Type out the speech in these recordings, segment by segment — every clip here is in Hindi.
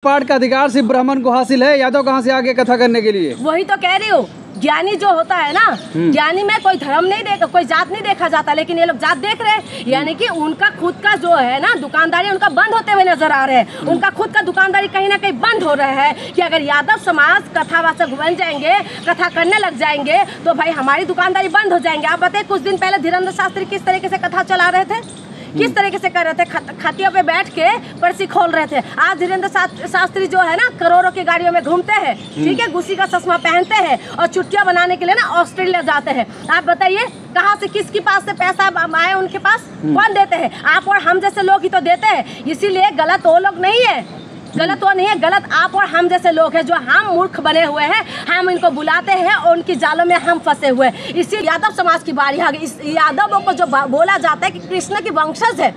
पाठ का अधिकार सिर्फ ब्राह्मण को हासिल है, यादव कहाँ से आगे कथा करने के लिए? वही तो कह रही हूँ। ज्ञानी जो होता है ना, ज्ञानी में कोई धर्म नहीं देखा, कोई जात नहीं देखा जाता, लेकिन ये लोग जात देख रहे हैं। यानी कि उनका खुद का जो है ना दुकानदारी उनका बंद होते हुए नजर आ रहे हैं। उनका खुद का दुकानदारी कहीं ना कहीं बंद हो रहा है कि अगर यादव समाज कथावाचक बन जाएंगे, कथा करने लग जाएंगे, तो भाई हमारी दुकानदारी बंद हो जाएंगे। आप बताइए कुछ दिन पहले धीरेन्द्र शास्त्री किस तरीके से कथा चला रहे थे, किस तरीके से कर रहे थे, खटिया पे बैठ के पर्ची खोल रहे थे। आज धीरेन्द्र शास्त्री जो है ना करोड़ों की गाड़ियों में घूमते हैं, ठीक है, गुस्सी का चश्मा पहनते हैं और चुटकियां बनाने के लिए ना ऑस्ट्रेलिया जाते हैं। आप बताइए कहाँ से किसके पास से पैसा आए, उनके पास कौन देते हैं? आप और हम जैसे लोग ही तो देते हैं। इसीलिए गलत वो लोग नहीं है, गलत वो नहीं है, गलत आप और हम जैसे लोग हैं जो हम मूर्ख बने हुए हैं। हम इनको बुलाते हैं और उनकी जालों में हम फंसे हुए हैं। इसी यादव समाज की बारी आ गई। इस यादवों को जो बोला जाता है कि कृष्ण की वंशज है,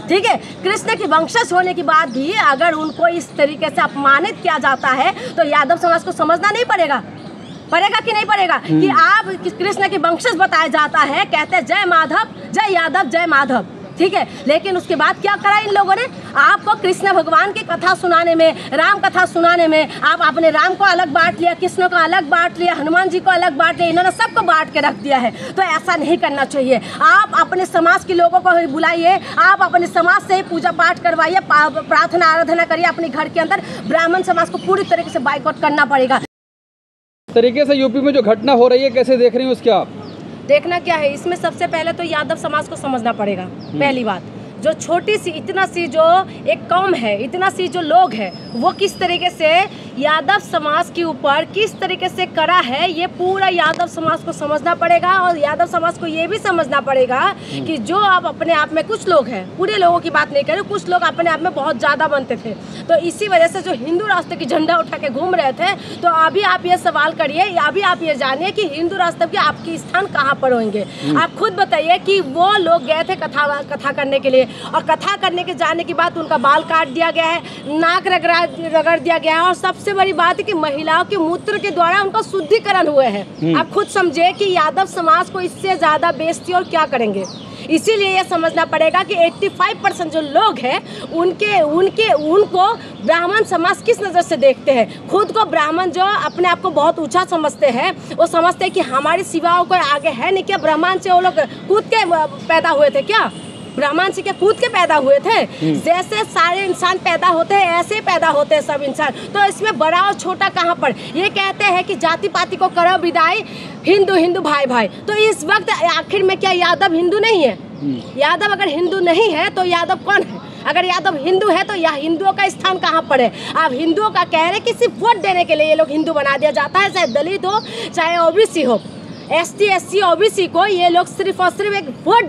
ठीक है, कृष्ण की वंशज होने के बाद भी अगर उनको इस तरीके से अपमानित किया जाता है तो यादव समाज को समझना नहीं पड़ेगा कि नहीं पड़ेगा कि आप कृष्ण की वंशज बताया जाता है। कहते हैं जय माधव, जय यादव, जय माधव, ठीक है, लेकिन उसके बाद क्या करा इन लोगों ने? आपको कृष्ण भगवान की कथा सुनाने में, राम कथा सुनाने में आप अपने राम को अलग बांट लिया, कृष्ण को अलग बांट लिया, हनुमान जी को अलग बांट लिया, इन्होंने सबको बांट के रख दिया है। तो ऐसा नहीं करना चाहिए। आप अपने समाज के लोगों को बुलाइए, आप अपने समाज से ही पूजा पाठ करवाइए, प्रार्थना आराधना करिए अपने घर के अंदर। ब्राह्मण समाज को पूरी तरीके से बाइकआउट करना पड़ेगा। तरीके से यूपी में जो घटना हो रही है कैसे देख रही हैं उसके आप? देखना क्या है, इसमें सबसे पहले तो यादव समाज को समझना पड़ेगा। पहली बात, जो छोटी सी इतना सी जो एक कौम है, इतना सी जो लोग हैं, वो किस तरीके से यादव समाज के ऊपर किस तरीके से करा है, ये पूरा यादव समाज को समझना पड़ेगा। और यादव समाज को ये भी समझना पड़ेगा कि जो आप अपने आप में, कुछ लोग हैं, पूरे लोगों की बात नहीं करें, कुछ लोग अपने आप में बहुत ज़्यादा बनते थे, तो इसी वजह से जो हिंदू राष्ट्र की झंडा उठा के घूम रहे थे, तो अभी आप ये सवाल करिए, अभी आप ये जानिए कि हिंदू राष्ट्र के आपकी स्थान कहाँ पर होंगे। आप खुद बताइए कि वो लोग गए थे कथा करने के लिए, और कथा करने के जाने के बाद उनका बाल काट दिया गया है, नाक रगड़ दिया गया है, और सबसे बड़ी बात है कि महिलाओं के मूत्र के द्वारा उनका शुद्धिकरण हुए हैं। आप खुद समझे कि यादव समाज को इससे ज्यादा बेइज्जती और क्या करेंगे। इसीलिए ये समझना पड़ेगा कि 85% जो लोग हैं उनको ब्राह्मण समाज किस नज़र से देखते हैं। खुद को ब्राह्मण जो अपने आप को बहुत ऊंचा समझते हैं, वो समझते हैं कि हमारी सिवाओं को आगे है नहीं क्या। ब्राह्मण से वो लोग कूद के पैदा हुए थे क्या? ब्राह्मण से क्या कूद के पैदा हुए थे? जैसे सारे इंसान पैदा होते हैं ऐसे पैदा होते हैं सब इंसान। तो इसमें बड़ा और छोटा कहाँ पर? ये कहते हैं कि जाति पाति को करो विदाई, हिंदू हिंदू भाई भाई। तो इस वक्त आखिर में क्या यादव हिंदू नहीं है? यादव अगर हिंदू नहीं है तो यादव कौन है? अगर यादव हिंदू है तो यह हिंदुओं का स्थान कहाँ पर है? आप हिंदुओं का कह रहे हैं कि सिर्फ वोट देने के लिए ये लोग हिंदू बना दिया जाता है, चाहे दलित हो चाहे ओबीसी हो। ST SC OBC को ये लोग सिर्फ और सिर्फ एक वोट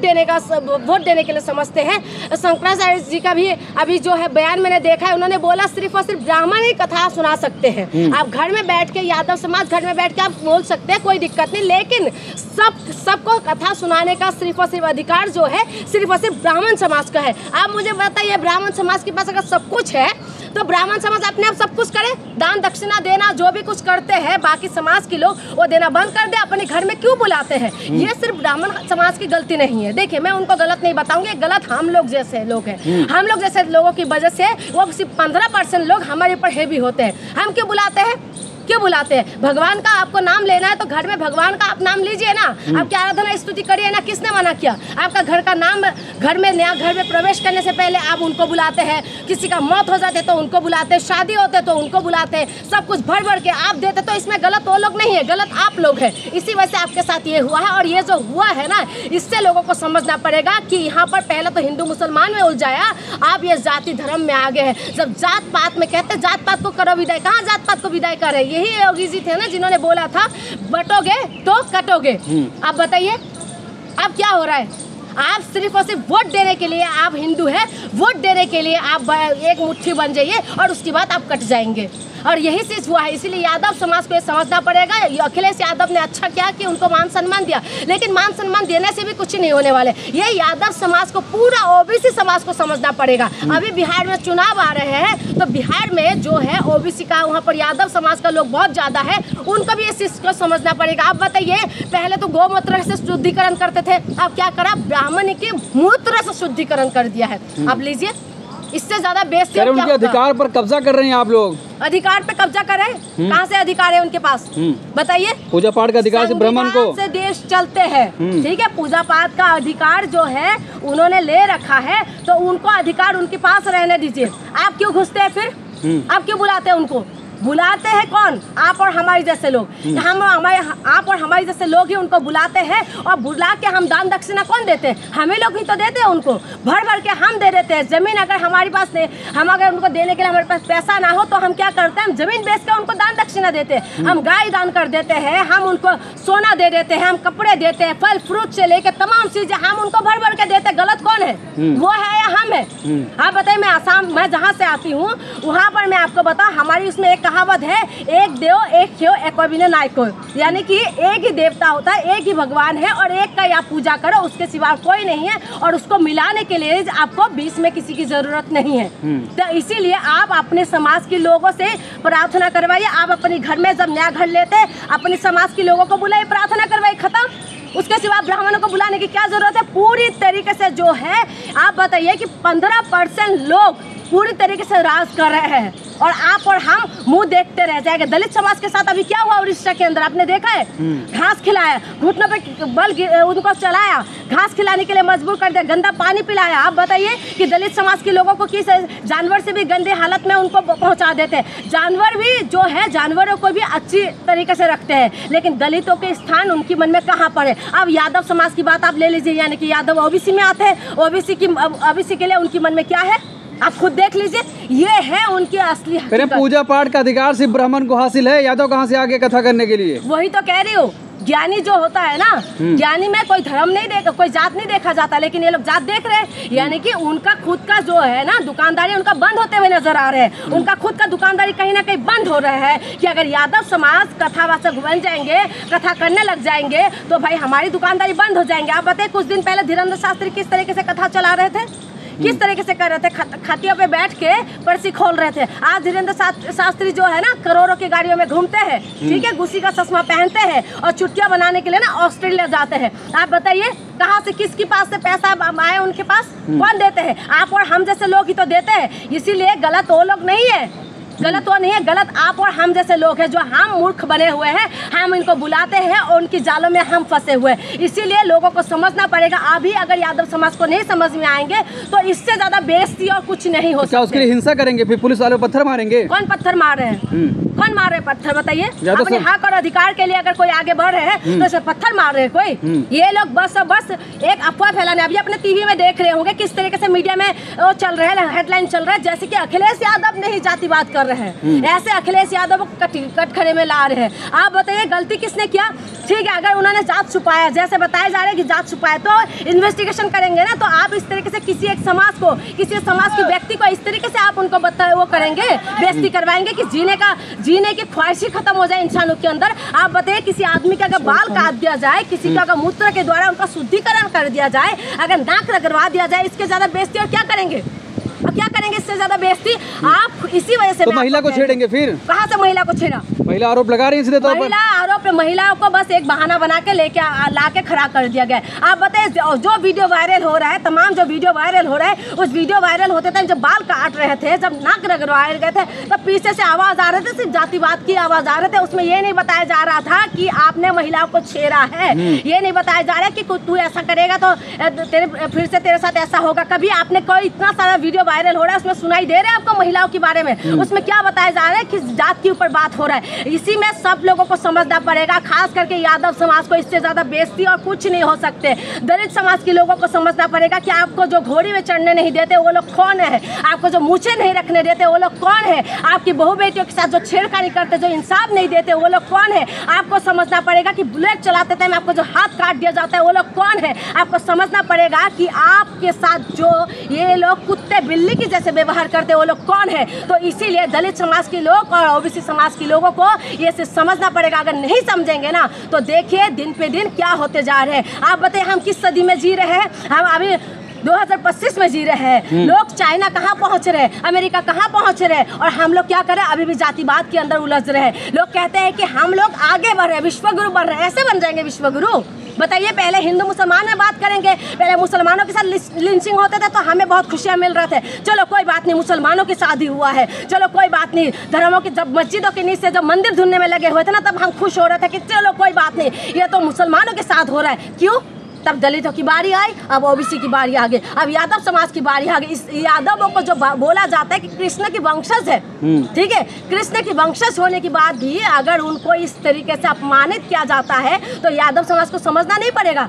देने के लिए समझते हैं। शंकराचार्य जी का भी अभी जो है बयान मैंने देखा है, उन्होंने बोला सिर्फ और सिर्फ ब्राह्मण ही कथा सुना सकते हैं। आप घर में बैठ के, यादव समाज घर में बैठ के आप बोल सकते हैं, कोई दिक्कत नहीं, लेकिन सबको कथा सुनाने का सिर्फ और सिर्फ अधिकार जो है सिर्फ और सिर्फ ब्राह्मण समाज का है। आप मुझे बताइए, ब्राह्मण समाज के पास अगर सब कुछ है तो ब्राह्मण समाज अपने आप सब कुछ करे, दान दक्षिणा देना जो भी कुछ करते हैं बाकी समाज के लोग वो देना बंद कर दे, अपने घर में क्यों बुलाते हैं? ये सिर्फ ब्राह्मण समाज की गलती नहीं है। देखिए, मैं उनको गलत नहीं बताऊंगी, गलत हम लोग जैसे लोग हैं। हम लोग जैसे लोगों की वजह से वो सिर्फ 15% लोग हमारे ऊपर हेवी होते हैं। हम क्यों बुलाते हैं? क्यों बुलाते हैं? भगवान का आपको नाम लेना है तो घर में भगवान का आप नाम लीजिए ना, आपकी आराधना स्तुति करिए ना। किसने मना किया? आपका घर का नाम, घर में नया घर में प्रवेश करने से पहले आप उनको बुलाते हैं, किसी का मौत हो जाते तो उनको बुलाते हैं, शादी होते तो उनको बुलाते हैं, सब कुछ भर के आप देते। तो इसमें गलत वो लोग नहीं है, गलत आप लोग हैं। इसी वजह से आपके साथ ये हुआ है। और ये जो हुआ है ना, इससे लोगों को समझना पड़ेगा कि यहाँ पर पहले तो हिंदू मुसलमान में उलझाया, आप ये जाति धर्म में आ गए हैं। जब जात पात में कहते जात पात को करो विदाई, कहाँ जात पात को विदाई कर रहे? यही योगी जी थे ना जिन्होंने बोला था बटोगे तो कटोगे। आप बताइए अब क्या हो रहा है? आप सिर्फ और सिर्फ वोट देने के लिए आप हिंदू हैं, वोट देने के लिए आप एक मुट्ठी बन जाइए और उसके बाद आप कट जाएंगे। और यही चीज़ हुआ है। इसीलिए यादव समाज को ये समझना पड़ेगा। अखिलेश यादव ने अच्छा किया कि उनको मान सम्मान दिया, लेकिन मान सम्मान देने से भी कुछ नहीं होने वाले। ये यादव समाज को, पूरा ओबीसी समाज को समझना पड़ेगा। अभी बिहार में चुनाव आ रहे हैं तो बिहार में जो है ओबीसी का, वहाँ पर यादव समाज का लोग बहुत ज़्यादा है, उनको भी इस चीज़ को समझना पड़ेगा। आप बताइए, पहले तो गौमूत्र से शुद्धिकरण करते थे, अब क्या करा? ब्राह्मण के मूत्र से शुद्धिकरण कर दिया है। आप लीजिए, इससे ज्यादा बेइज्जती कह रहे क्या उनके होगा? अधिकार पर कब्जा कर रहे हैं आप लोग। अधिकार पे कब्जा कर रहे हैं? कहाँ से अधिकार है उनके पास, बताइए? पूजा पाठ का अधिकार से ब्राह्मण को से देश चलते हैं, ठीक है। पूजा पाठ का अधिकार जो है उन्होंने ले रखा है, तो उनको अधिकार उनके पास रहने दीजिए। आप क्यों घुसते हैं फिर? आप क्यों बुलाते हैं उनको? बुलाते हैं कौन? आप और हमारे जैसे लोग। आप और हमारे जैसे लोग ही उनको बुलाते हैं, और बुला के हम दान दक्षिणा कौन देते हैं? हमें लोग ही तो देते हैं उनको, भर भर के हम दे देते हैं। जमीन अगर हमारे पास नहीं, हम अगर उनको देने के लिए हमारे पास पैसा ना हो तो हम क्या करते हैं? हम जमीन बेच कर उनको दान दक्षिणा देते हैं। हम गाय दान कर देते हैं, हम उनको सोना दे देते हैं, हम कपड़े देते हैं, फल फ्रूट से लेकर तमाम चीजें हम उनको भर भर के देते हैं। गलत कौन है? वो है या हम है? आप बताइए। मैं आसाम, मैं जहाँ से आती हूँ वहाँ पर मैं आपको बता, हमारी उसमें एक कहावत है, एक देव एक ख्यो एक बिना नायको, यानी कि एक ही देवता होता है, एक ही भगवान है, और एक का आप पूजा करो, उसके सिवा कोई नहीं है, और उसको मिलाने के लिए आपको बीच में किसी की जरूरत नहीं है। तो इसीलिए आप अपने समाज के लोगों से प्रार्थना करवाइए। आप अपने घर में जब नया घर लेते हैं, अपने समाज के लोगों को बुलाइए, प्रार्थना करवाइए, खत्म। उसके सिवा ब्राह्मणों को बुलाने की क्या जरूरत है? पूरी तरीके से जो है, आप बताइए कि 15% लोग पूरी तरीके से राज कर रहे हैं, और आप और हम मुंह देखते रह जाएंगे। दलित समाज के साथ अभी क्या हुआ उड़ीसा के अंदर, आपने देखा है? घास खिलाया, घुटनों पे बल उनको चलाया, घास खिलाने के लिए मजबूर कर दिया, गंदा पानी पिलाया। आप बताइए कि दलित समाज के लोगों को किस जानवर से भी गंदे हालत में उनको पहुंचा देते हैं। जानवर भी जो है, जानवरों को भी अच्छी तरीके से रखते हैं, लेकिन दलितों के स्थान उनकी मन में कहाँ पर है? अब यादव समाज की बात आप ले लीजिए, यानी कि यादव ओबीसी में आते हैं। ओबीसी के लिए उनकी मन में क्या है? आप खुद देख लीजिए। ये है उनकी असली हकीकत। पूजा पाठ का अधिकार सिर्फ ब्राह्मण को हासिल है, यादव कहाँ से आगे कथा करने के लिए? वही तो कह रही हूँ। ज्ञानी जो होता है ना, ज्ञानी में कोई धर्म नहीं देखा, कोई जात नहीं देखा जाता, लेकिन ये लोग जात देख रहे हैं। यानी कि उनका खुद का जो है ना दुकानदारी, उनका बंद होते हुए नजर आ रहे हैं। उनका खुद का दुकानदारी कहीं ना कहीं बंद हो रहा है कि अगर यादव समाज कथावाचक बन जाएंगे, कथा करने लग जाएंगे, तो भाई हमारी दुकानदारी बंद हो जाएंगे। आप बताइए, कुछ दिन पहले धीरेन्द्र शास्त्री किस तरीके से कथा चला रहे थे, किस तरीके से कर रहे थे? खटिया पे बैठ के पर्ची खोल रहे थे। आज धीरेन्द्र शास्त्री जो है ना, करोड़ों की गाड़ियों में घूमते हैं, ठीक है, गुस्सी का चश्मा पहनते हैं, और चुटकियां बनाने के लिए ना ऑस्ट्रेलिया जाते हैं। आप बताइए कहाँ से, किसके पास से पैसा आए उनके पास? कौन देते हैं? आप और हम जैसे लोग ही तो देते हैं। इसीलिए गलत वो लोग नहीं है, गलत वो नहीं है, गलत आप और हम जैसे लोग हैं, जो हम मूर्ख बने हुए हैं। हम इनको बुलाते हैं और उनकी जालों में हम फंसे हुए हैं। इसीलिए लोगों को समझना पड़ेगा। अभी अगर यादव समाज को नहीं समझ में आएंगे तो इससे ज्यादा बेइज्जती और कुछ नहीं हो सकता। उसके लिए हिंसा करेंगे, फिर पुलिस वाले पत्थर मारेंगे? कौन पत्थर मार रहे हैं? कौन मार रहे हैं पत्थर? बताइए। अपने हक और अधिकार के लिए अगर कोई आगे बढ़ रहे हैं तो इसे पत्थर मार रहे हैं कोई? ये लोग बस एक अफवाह फैलाने। अभी अपने टीवी में देख रहे होंगे किस तरीके से मीडिया में वो चल रहा है, हेडलाइन चल रहा है, जैसे कि अखिलेश यादव ने ही जातिवाद कर रहे हैं। ऐसे अखिलेश यादव को कटघरे में ला रहे हैं। आप बताइए गलती किसने किया? ठीक है, अगर उन्होंने जात छुपाया, जैसे बताया जा रहा है कि जात छुपाया, तो इन्वेस्टिगेशन करेंगे ना। तो आप इस तरीके से किसी एक समाज को, किसी समाज के व्यक्ति को इस तरीके से आप उनको वो करेंगे, बेइज्जती करवाएंगे कि जीने की ख्वाहिश ही खत्म हो जाए इंसानों के अंदर। आप बताइए, किसी आदमी का अगर बाल काट दिया जाए, किसी का अगर मूत्र के द्वारा उनका शुद्धिकरण कर दिया जाए, अगर नाक रगड़वा दिया जाए, इसके ज्यादा बेइज्जती और क्या करेंगे? अब क्या करेंगे इससे ज्यादा बेइज्जती? आप इसी वजह से तो महिला को छेड़ेंगे फिर? कहाँ से महिला को छेड़ा? महिला आरोप लगा रही है सीधे तौर पर। महिला आरोप, महिलाओं को बस एक बहाना बना के ला के खड़ा कर दिया गया। आप बताइए, जो वीडियो वायरल हो रहा है, तमाम जो वीडियो वायरल हो रहा है, उस वीडियो वायरल होते थे जब बाल काट रहे थे, जब नाक रगड़वाए गए थे, तब पीछे से आवाज आ रहे थे, सिर्फ जातिवाद की आवाज आ रहे थे। उसमें ये नहीं बताया जा रहा था कि आपने महिलाओं को छेड़ा है, ये नहीं बताया जा रहा है कि तू ऐसा करेगा तो फिर से तेरे साथ ऐसा होगा। कभी आपने कोई इतना सारा वीडियो वायरल हो रहा है, उसमें सुनाई दे रहा है आपको महिलाओं के बारे में? उसमें क्या बताया जा रहा है? किस जात के ऊपर बात हो रहा है। इसी में सब लोगों को समझना पड़ेगा, खास करके यादव समाज को। इससे ज्यादा बेइज्जती और कुछ नहीं हो सकते। दलित समाज के लोगों को समझना पड़ेगा कि आपको जो घोड़ी में चढ़ने नहीं देते वो लोग कौन है, आपको जो मूछें नहीं रखने देते वो लोग कौन है, आपकी बहू बेटियों के साथ जो छेड़खानी करते, जो इंसाफ नहीं देते वो लोग कौन है। आपको समझना पड़ेगा कि बुलेट चलाते टाइम आपको जो हाथ काट दिया जाता है वो लोग कौन है। आपको समझना पड़ेगा कि आपके साथ जो ये लोग कुत्ते बिल्ली की जैसे व्यवहार करते वो लोग कौन है। तो इसीलिए दलित समाज के लोग और ओबीसी समाज के लोगों को ये समझना पड़ेगा। अगर नहीं समझेंगे ना तो देखिए दिन पे दिन क्या होते जा रहे हैं। आप बताइए, हम किस सदी में जी रहे हैं? हम अभी 2025 में जी रहे हैं। लोग चाइना कहाँ पहुँच रहे हैं, अमेरिका कहाँ पहुँच रहे हैं, और हम लोग क्या करें? अभी भी जातिवाद के अंदर उलझ रहे हैं। लोग कहते हैं कि हम लोग आगे बढ़ रहे हैं, विश्वगुरु बन रहे हैं। ऐसे बन जाएंगे विश्वगुरु? बताइए, पहले हिंदू मुसलमान में बात करेंगे, पहले मुसलमानों के साथ लिंचिंग होते थे तो हमें बहुत खुशियाँ मिल रहे थे, चलो कोई बात नहीं, मुसलमानों की शादी हुआ है, चलो कोई बात नहीं। धर्मों की जब मस्जिदों के नीचे जब मंदिर ढूंढने में लगे हुए थे ना, तब हम खुश हो रहे थे कि चलो कोई बात नहीं, ये तो मुसलमानों के साथ हो रहा है। क्यों? तब दलितों की बारी आई, अब ओबीसी की बारी आ गई, अब यादव समाज की बारी आ गई। इस यादवों को जो बोला जाता है कि कृष्ण की वंशज है, ठीक है, कृष्ण की वंशज होने के बाद भी अगर उनको इस तरीके से अपमानित किया जाता है तो यादव समाज को समझना नहीं पड़ेगा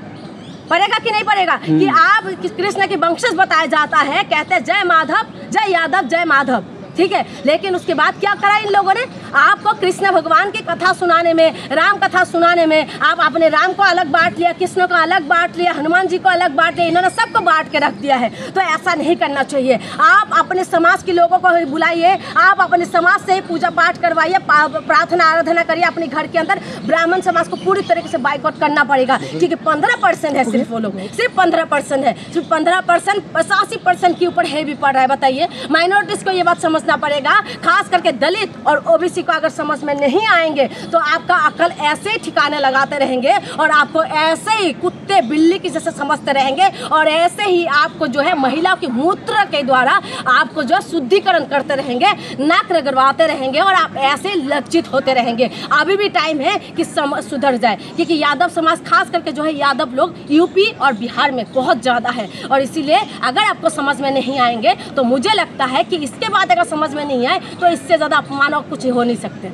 कि नहीं पड़ेगा कि आप कृष्ण की वंशज बताया जाता है, कहते हैं जय माधव, जय यादव, जय माधव, ठीक है। लेकिन उसके बाद क्या करा इन लोगों ने? आपको कृष्ण भगवान की कथा सुनाने में, राम कथा सुनाने में, आप अपने राम को अलग बांट लिया, कृष्ण को अलग बांट लिया, हनुमान जी को अलग बांट लिया, इन्होंने सबको बांट के रख दिया है। तो ऐसा नहीं करना चाहिए। आप अपने समाज के लोगों को बुलाइए, आप अपने समाज से पूजा पाठ करवाइए, प्रार्थना आराधना करिए अपने घर के अंदर। ब्राह्मण समाज को पूरी तरीके से बाइकआउट करना पड़ेगा, क्योंकि 15% है सिर्फ वो लोग, सिर्फ 15% है, सिर्फ 15%, 85% के ऊपर हैवी पड़ रहा है। बताइए, माइनॉरिटीज को ये बात समझना पड़ेगा, खास करके दलित और ओबीसी को अगर समझ में नहीं आएंगे तो आपका अकल ऐसे ही ठिकाने लगाते रहेंगे और आपको ऐसे ही कुत्ते बिल्ली की जैसे समझते रहेंगे और ऐसे ही आपको जो है महिलाओं की मूत्र के द्वारा आपको जो शुद्धिकरण करते रहेंगे, नाक रगड़वाते रहेंगे और आप ऐसे लज्जित होते रहेंगे। अभी भी टाइम है कि सुधर जाए, क्योंकि यादव समाज खास करके जो है यादव लोग यूपी और बिहार में बहुत ज़्यादा है और इसीलिए अगर आपको समझ में नहीं आएंगे तो मुझे लगता है कि इसके बाद अगर समझ में नहीं आए तो इससे ज़्यादा अपमान और कुछ हो नहीं सकते।